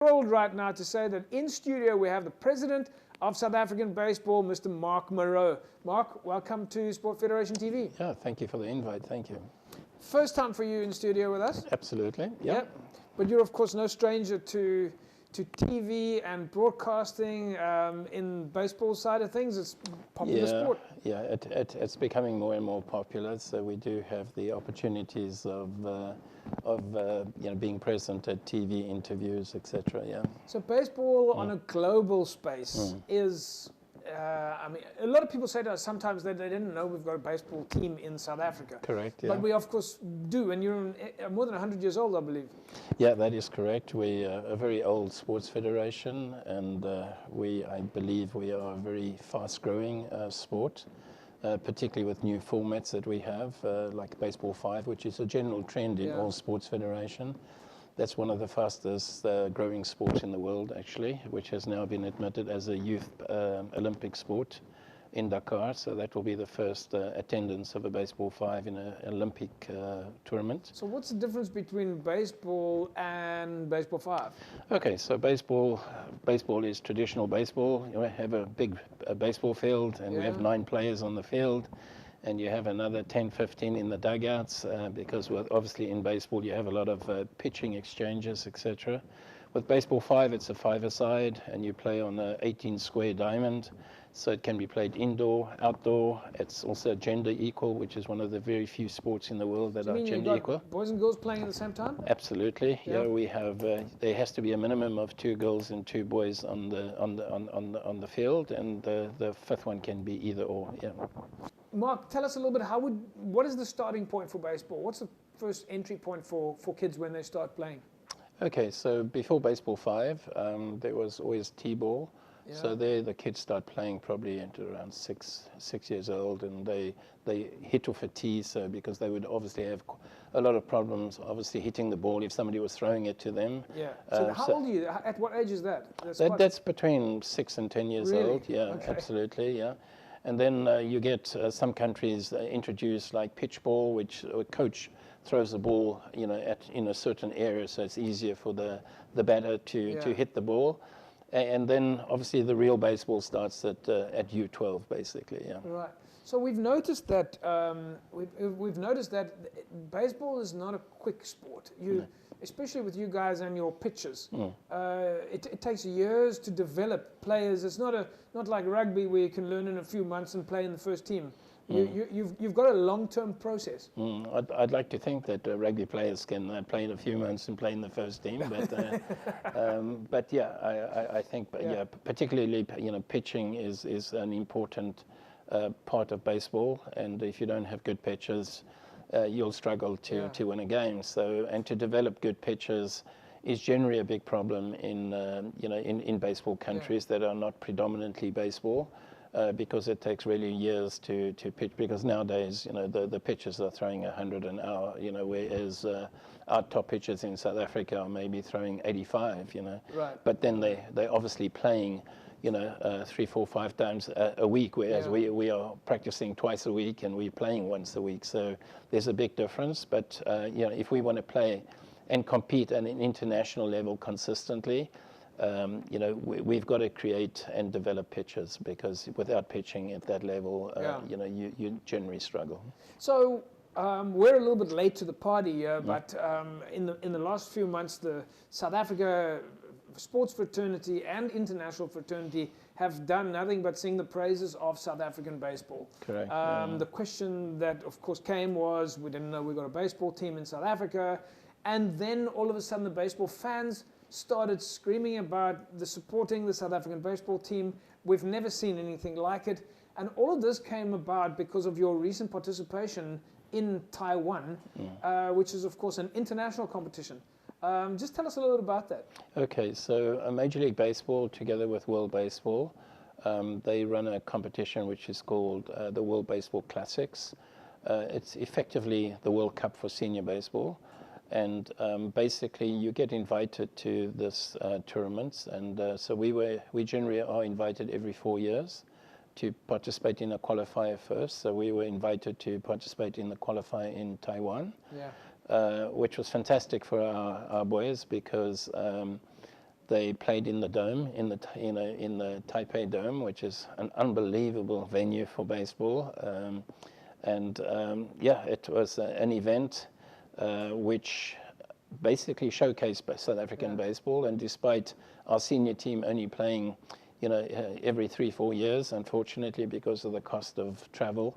Thrilled right now to say that in studio we have the president of South African baseball, Mr. Marc Moreau. Marc, welcome to Sport Federation TV. Yeah, thank you for the invite. Thank you. First time for you in studio with us? Absolutely. Yeah. But you're of course no stranger to TV and broadcasting in baseball side of things. It's popular sport. Yeah, it's becoming more and more popular. So we do have the opportunities of being present at TV interviews, etc. Yeah. So baseball on a global space is. I mean, a lot of people say to us sometimes that they didn't know we've got a baseball team in South Africa. Correct, yeah. But we, of course, do, and you're more than 100 years old, I believe. Yeah, that is correct. We are a very old sports federation, and I believe we are a very fast-growing sport, particularly with new formats that we have, like Baseball 5, which is a general trend in all sports federation. That's one of the fastest growing sports in the world, actually, which has now been admitted as a youth Olympic sport in Dakar. So that will be the first attendance of a Baseball 5 in an Olympic tournament. So what's the difference between baseball and Baseball 5? Okay, so baseball is traditional baseball. You have a big baseball field, and we have 9 players on the field. And you have another 10, 15 in the dugouts because obviously in baseball you have a lot of pitching exchanges, etc. With Baseball 5, it's a 5-a-side, and you play on an 18-square diamond. So it can be played indoor, outdoor. It's also gender equal, which is one of the very few sports in the world that are gender equal. Boys and girls playing at the same time? Absolutely. Yeah, we have. There has to be a minimum of 2 girls and 2 boys on the field, and the 5th one can be either or. Yeah. Marc, tell us a little bit. What is the starting point for baseball? What's the first entry point for kids when they start playing? Okay, so before Baseball 5, there was always T-ball. Yeah. So there the kids start playing probably at around 6 years old, and they hit off a tee, so because they would obviously have a lot of problems obviously hitting the ball if somebody was throwing it to them. Yeah. So how old are you? At what age is that? That's between 6 and 10 years old. Yeah, okay. Absolutely, yeah. And then you get some countries introduce like pitch ball, which a coach throws the ball, in a certain area, so it's easier for the batter to hit the ball. And then obviously the real baseball starts at U12, basically. Yeah. Right. So we've noticed that baseball is not a quick sport. Especially with you guys and your pitches, it takes years to develop players. It's not like rugby where you can learn in a few months and play in the first team. You've got a long-term process. I'd like to think that rugby players can play in a few months and play in the first team, but yeah, I think particularly partiching is an important part of baseball, and if you don't have good pitchers, you'll struggle to win a game. So, and to develop good pitchers is generally a big problem in baseball countries that are not predominantly baseball, because it takes really years to pitch. Because nowadays, the pitchers are throwing 100 an hour, whereas our top pitchers in South Africa are maybe throwing 85. Right. But then they're obviously playing 3, 4, 5 times a week, whereas we are practicing twice a week and we're playing once a week. So there's a big difference. But if we want to play and compete at an international level consistently, we've got to create and develop pitchers, because without pitching at that level, you generally struggle. So we're a little bit late to the party here, but in the last few months, the South Africa sports fraternity and international fraternity have done nothing but sing the praises of South African baseball. Correct. The question that of course came was, we didn't know we got a baseball team in South Africa, and then all of a sudden the baseball fans started screaming about supporting the South African baseball team. We've never seen anything like it, and all of this came about because of your recent participation in Taiwan, which is of course an international competition. Just tell us a little bit about that. Okay, so Major League Baseball, together with World Baseball, they run a competition which is called the World Baseball Classics. It's effectively the World Cup for senior baseball. And basically, you get invited to this tournaments, and so we generally are invited every 4 years to participate in a qualifier first. So we were invited to participate in the qualifier in Taiwan. Yeah. Which was fantastic for our boys, because They played in the Dome, in the Taipei Dome, which is an unbelievable venue for baseball. Yeah, it was an event which basically showcased South African baseball. And despite our senior team only playing, every 3-4 years, unfortunately, because of the cost of travel,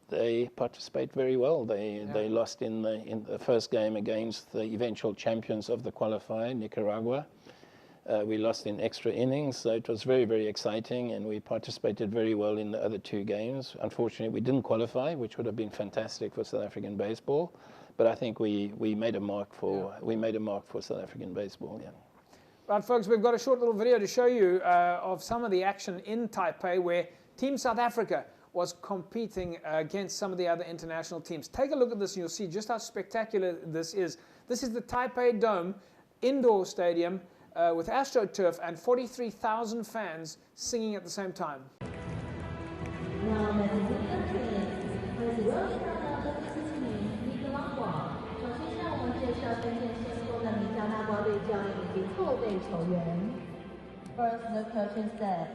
they participate very well. They lost in the first game against the eventual champions of the qualifier, Nicaragua. We lost in extra innings, so it was very, very exciting, and we participated very well in the other 2 games. Unfortunately, we didn't qualify, which would have been fantastic for South African baseball. But I think we made a mark for South African baseball. Yeah. Right, folks, we've got a short little video to show you of some of the action in Taipei, where Team South Africa was competing against some of the other international teams. Take a look at this and you'll see just how spectacular this is. This is the Taipei Dome indoor stadium with AstroTurf and 43,000 fans singing at the same time. First, the coaches said.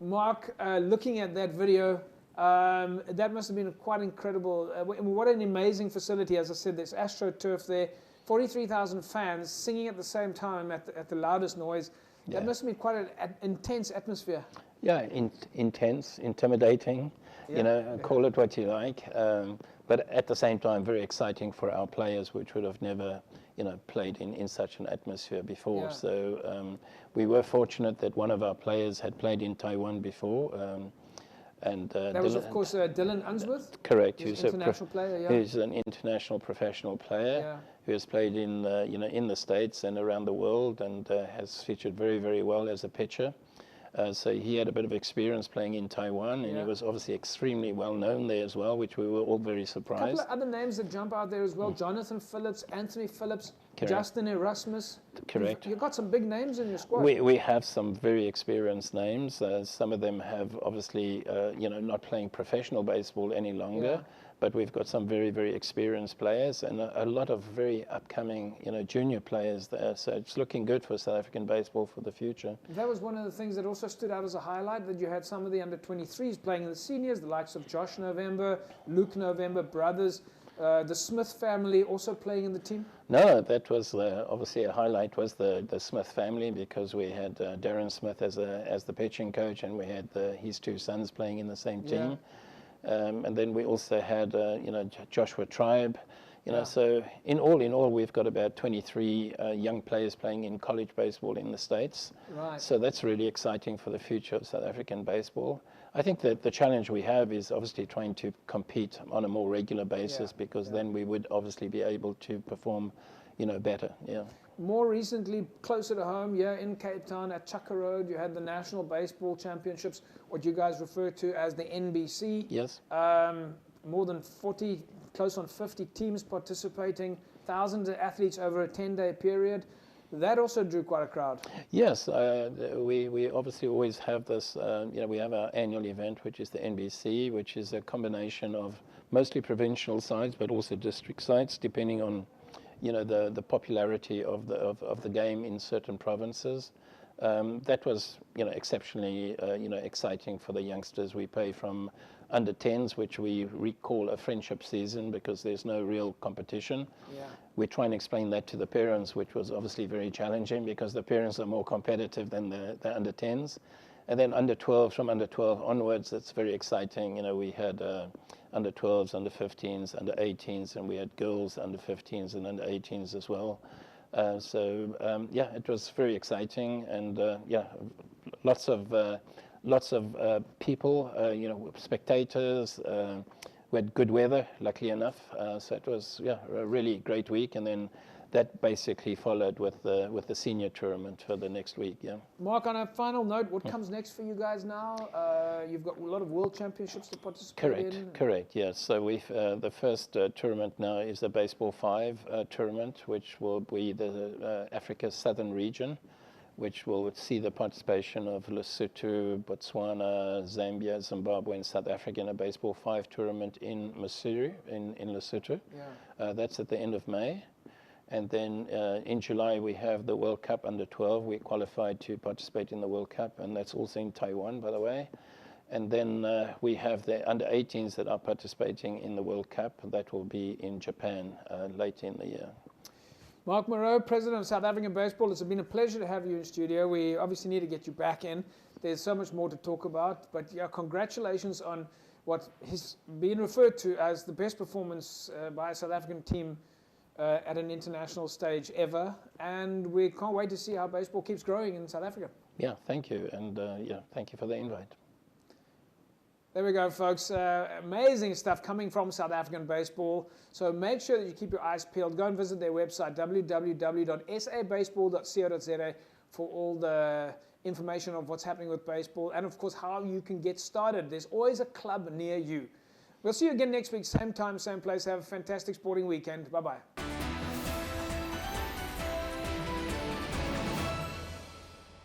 Mark, looking at that video, that must have been quite incredible. What an amazing facility. As I said, there's AstroTurf there, 43,000 fans singing at the same time at the loudest noise. That must have been quite an intense atmosphere. Yeah, intense, intimidating, call it what you like. But at the same time, very exciting for our players, which would have never, played in such an atmosphere before. Yeah. So we were fortunate that one of our players had played in Taiwan before. And that was, of course, Dylan Unsworth? Correct. He's an international player, He's an international professional player who has played in, in the States and around the world, and has featured very, very well as a pitcher. So he had a bit of experience playing in Taiwan, and he was obviously extremely well known there as well, which we were all very surprised. A couple of other names that jump out there as well: Jonathan Phillips, Anthony Phillips, Justin Erasmus. Correct. You've got some big names in your squad. We have some very experienced names. Some of them have obviously, not playing professional baseball any longer. But we've got some very, very experienced players and a lot of very upcoming, junior players there. So it's looking good for South African baseball for the future. That was one of the things that also stood out as a highlight, that you had some of the under-23s playing in the seniors, the likes of Josh November, Luke November, brothers, the Smith family also playing in the team? No, that was obviously a highlight was the Smith family, because we had Darren Smith as the pitching coach, and we had his 2 sons playing in the same team. And then we also had, Joshua Tribe, so in all, we've got about 23 young players playing in college baseball in the States. Right. So that's really exciting for the future of South African baseball. I think that the challenge we have is obviously trying to compete on a more regular basis, because then we would obviously be able to perform, better. Yeah. More recently, closer to home, in Cape Town at Chaka Road, you had the National Baseball Championships, what you guys refer to as the NBC. Yes. More than 40, close on 50 teams participating, thousands of athletes over a 10-day period. That also drew quite a crowd. Yes, we obviously always have this, we have our annual event, which is the NBC, which is a combination of mostly provincial sides, but also district sides, depending on the popularity of the game in certain provinces. That was exceptionally exciting for the youngsters. We play from under 10s, which we recall a friendship season, because there's no real competition. We try and explain that to the parents, which was obviously very challenging, because the parents are more competitive than the under 10s. And then under 12s, from under 12 onwards, it's very exciting. We had under 12s, under 15s, under 18s, and we had girls under 15s and under 18s as well. It was very exciting, and lots of people, spectators. We had good weather, luckily enough. So it was a really great week. And then that basically followed with the senior tournament for the next week. Yeah. Mark, on a final note, what comes next for you guys now? You've got a lot of world championships to participate in. Correct. Yes. So we've the first tournament now is the Baseball 5 tournament, which will be the Africa Southern region, which will see the participation of Lesotho, Botswana, Zambia, Zimbabwe, and South Africa in a Baseball 5 tournament in Moreau in Lesotho. Yeah. That's at the end of May. And then in July, we have the World Cup under 12. We qualified to participate in the World Cup, and that's also in Taiwan, by the way. And then we have the under 18s that are participating in the World Cup. That will be in Japan later in the year. Marc Moreau, President of South African Baseball, it's been a pleasure to have you in studio. We obviously need to get you back in. There's so much more to talk about. But yeah, congratulations on what has been referred to as the best performance by a South African team at an international stage ever, and we can't wait to see how baseball keeps growing in South Africa. Yeah, thank you, and yeah, thank you for the invite. There we go, folks. Amazing stuff coming from South African baseball. So make sure that you keep your eyes peeled. Go and visit their website, www.sabaseball.co.za, for all the information of what's happening with baseball, and of course how you can get started. There's always a club near you. We'll see you again next week, same time, same place. Have a fantastic sporting weekend. Bye-bye.